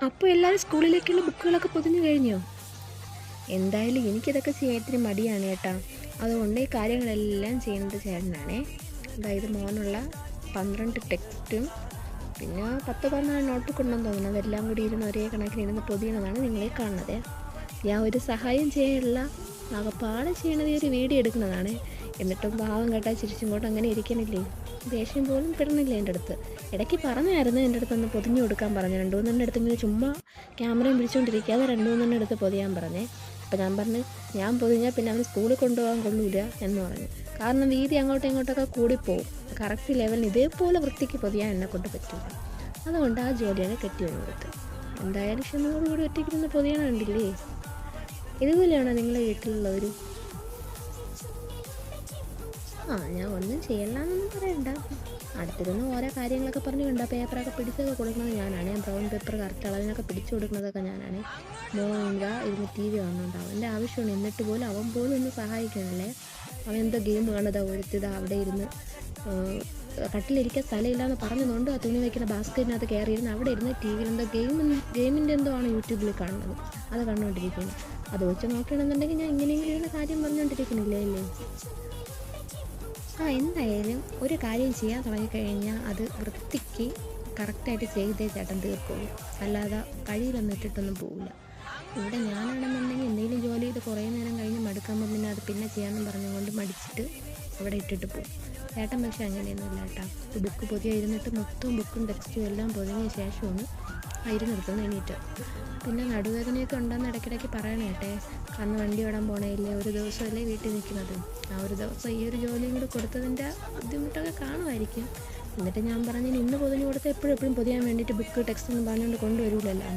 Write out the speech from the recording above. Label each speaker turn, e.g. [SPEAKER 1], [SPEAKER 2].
[SPEAKER 1] അപ്പോൾ എല്ലാവരും സ്കൂളിലേക്കുള്ള ബുക്കുകളൊക്കെ പൊതിഞ്ഞു കഴിഞ്ഞോ? എന്തായാലും എനിക്കിതൊക്കെ ചെയ്യാൻ ഇത്തിരി മടിയാണ് കേട്ടോ. അതുകൊണ്ട് ഈ കാര്യങ്ങളെല്ലാം ചെയ്യുന്നത് ചേട്ടനാണേ. അതായത് മോനുള്ള 12 ടെക്സ്റ്റും പിന്നെ 10-12 നോട്ട് കൊണ്ടെന്ന് തോന്നുന്നു. അതെല്ലാം കൂടി ഇരുന്ന് ഒരേ കണക്കിന് ഇരുന്ന് പൊതിയുന്നതാണ് നിങ്ങളെ കാണുന്നത്. ഞാൻ ഒരു സഹായം ചെയ്യാനുള്ള ആകപ്പാടെ ചെയ്യണത് ഒരു വീഡിയോ എടുക്കുന്നതാണ്. എന്നിട്ടും പാവം കേട്ടാ ചിരിച്ചിങ്ങോട്ട് അങ്ങനെ ഇരിക്കണില്ലേ, ദേഷ്യം പോലും പെടുന്നില്ല എൻ്റെ അടുത്ത്. ഇടയ്ക്ക് പറഞ്ഞായിരുന്നു എൻ്റെ അടുത്തൊന്ന് പൊതിഞ്ഞു കൊടുക്കാൻ പറഞ്ഞു. 2-3 അടുത്ത് ഇങ്ങനെ ചുമ്മാ ക്യാമറയും പിടിച്ചുകൊണ്ടിരിക്കാതെ 2-3 അടുത്ത് പൊതിയാൻ പറഞ്ഞേ. അപ്പോൾ ഞാൻ പറഞ്ഞു ഞാൻ പൊതിഞ്ഞാൽ പിന്നെ അവന് സ്കൂളിൽ കൊണ്ടുപോകാൻ കൊള്ളൂല എന്ന് പറഞ്ഞു. കാരണം വീതി അങ്ങോട്ടും ഇങ്ങോട്ടൊക്കെ കൂടിപ്പോവും. കറക്റ്റ് ലെവലിന് ഇതേപോലെ വൃത്തിക്ക് പൊതിയാൻ എന്നെ കൊണ്ട് പറ്റില്ല. അതുകൊണ്ട് ആ ജോലിയാണ് കെട്ടിയൊന്ന് കൊടുത്ത്. എന്തായാലും ക്ഷമയോടുകൂടി ഒറ്റയ്ക്കിരുന്ന് പൊതിയണം കണ്ടില്ലേ. ഇതുപോലെയാണോ നിങ്ങളെ വീട്ടിലുള്ളവർ? ഞാൻ ഒന്നും ചെയ്യണമെന്നൊന്നും പറയണ്ട. അടുത്തിരുന്ന് ഓരോ കാര്യങ്ങളൊക്കെ പറഞ്ഞു കണ്ട പേപ്പറൊക്കെ പിടിച്ചൊക്കെ കൊടുക്കുന്നത് ഞാനാണ്. ബ്രൗൺ പേപ്പർ കറക്റ്റ് അളവിനൊക്കെ പിടിച്ചു കൊടുക്കുന്നതൊക്കെ ഞാനാണ്. മോനിതാ ഇരുന്ന് TV കാണുന്നുണ്ടാവും. എൻ്റെ ആവശ്യമാണ്. എന്നിട്ട് പോലും അവൻ പോലും ഒന്ന് സഹായിക്കണല്ലേ. അവൻ എന്തോ ഗെയിം കാണുന്നത് ഒരുത്തിത് അവിടെ ഇരുന്ന് കട്ടിലിരിക്കാൻ സ്ഥലമില്ലാന്ന് പറഞ്ഞതുകൊണ്ട് ആ തുണി വയ്ക്കുന്ന ബാസ്ക്കറ്റിനകത്ത് കയറിയിരുന്ന് അവിടെ ഇരുന്ന് TV-യിൽ എന്തോ ഗെയിമിൻ്റെ എന്തോ ആണ് യൂട്യൂബിൽ കാണുന്നത്. അത് കണ്ടുകൊണ്ടിരിക്കുന്നത്. അത് വെച്ച് നോക്കുകയാണെന്നുണ്ടെങ്കിൽ ഞാൻ ഇങ്ങനെയെങ്കിലും ഇരുന്ന കാര്യം പറഞ്ഞുകൊണ്ടിരിക്കുന്നില്ലേ അല്ലേ. എന്തായാലും ഒരു കാര്യം ചെയ്യാൻ തുടങ്ങിക്കഴിഞ്ഞാൽ അത് വൃത്തിക്ക് കറക്റ്റായിട്ട് ചെയ്തേ ചേട്ടൻ തീർക്കുള്ളൂ. അല്ലാതെ കഴിയിലൊന്നും ഇട്ടിട്ടൊന്നും പോവില്ല. ഇവിടെ ഞാനാണെന്നുണ്ടെങ്കിൽ എന്തെങ്കിലും ജോലി ചെയ്ത് കുറേ നേരം കഴിഞ്ഞ് മടുക്കുമ്പോൾ പിന്നെ അത് പിന്നെ ചെയ്യാമെന്ന് പറഞ്ഞുകൊണ്ട് മടിച്ചിട്ട് അവിടെ ഇട്ടിട്ട് പോകും. ചേട്ടൻ പക്ഷേ അങ്ങനെയൊന്നുമില്ല കേട്ടോ. ബുക്ക് പൊതിയ ഇരുന്നിട്ട് മൊത്തം ബുക്കും ടെക്സ്റ്റും എല്ലാം പൊതിഞ്ഞ ശേഷമാണ് ഇരുന്നെടുത്തുനിന്ന് എണീറ്റ്. പിന്നെ നടുവേദനയൊക്കെ ഉണ്ടെന്ന് ഇടയ്ക്കിടയ്ക്ക് പറയണേ കേട്ടെ. കാരണം വണ്ടി ഓടാൻ പോണേയില്ലേ, ഒരു ദിവസമല്ലേ വീട്ടിൽ നിൽക്കുന്നത്. ആ ഒരു ദിവസം ഈ ഒരു ജോലിയും കൂടി കൊടുത്തതിൻ്റെ ബുദ്ധിമുട്ടൊക്കെ കാണുമായിരിക്കും. എന്നിട്ട് ഞാൻ പറഞ്ഞു ഇന്ന് പൊതിഞ്ഞ് കൊടുത്താൽ എപ്പോഴും പൊതിയാൻ വേണ്ടിയിട്ട് ബുക്ക് ടെക്സ്റ്റ് ഒന്നും പറഞ്ഞുകൊണ്ട് കൊണ്ടുവരില്ലല്ലോ.